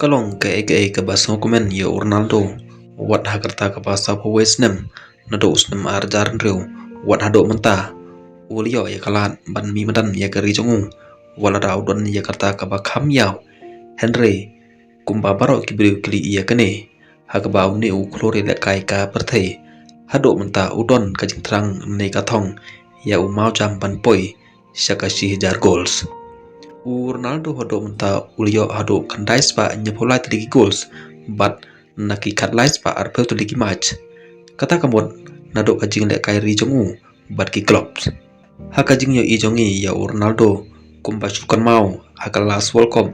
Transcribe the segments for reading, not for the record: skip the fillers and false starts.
kalong ke basong komen ya Ronaldo wat hakarta ka basa po wesnem nado usnem arjar rew wat hado menta ulio ya kalan ban mi madan ya kari jongu wala da udon ya karta ka ba kham yaw Henry kumba baro kibri kli iya kane hakaba uni u klore da kai ka perthei hado menta udon ka jingtrang ne ka thong ya u mau jam ban poi shakashi jar goals Ronaldo hado menta ulio hado kandais pa nyepolai ligi goals but naki katlais pa arpel to ligi match kata kamot nado kajing le kai ri jongu but ki clubs hakajing yo i jongi ya Ronaldo kumba sukan mau hakal last world cup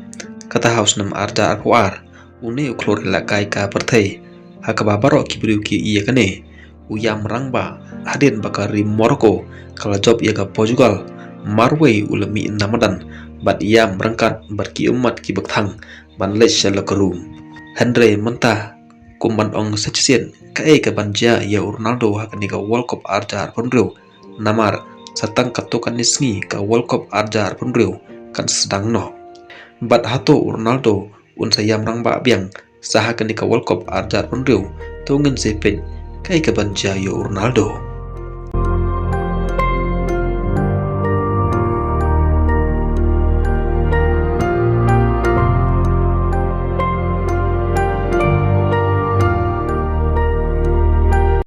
kata house nam arja arpuar une uklor la kai ka perthei hakaba baro kibriu ki iya kane uyam rangba hadin bakari Morocco kala job ya ka Portugal marway ulami namadan bat ia berangkat berki umat ki bekthang ban lesh la karum Henry menta kumban ong sechsien ka banja ya Ronaldo hakani ka World Cup arjar ponreu namar satang katokan nisngi ka World Cup arjar ponreu kan sedang no bat hato Ronaldo un sayam rang ba biang sahakani ka World Cup arjar ponreu tungen sepin ka banja ya Ronaldo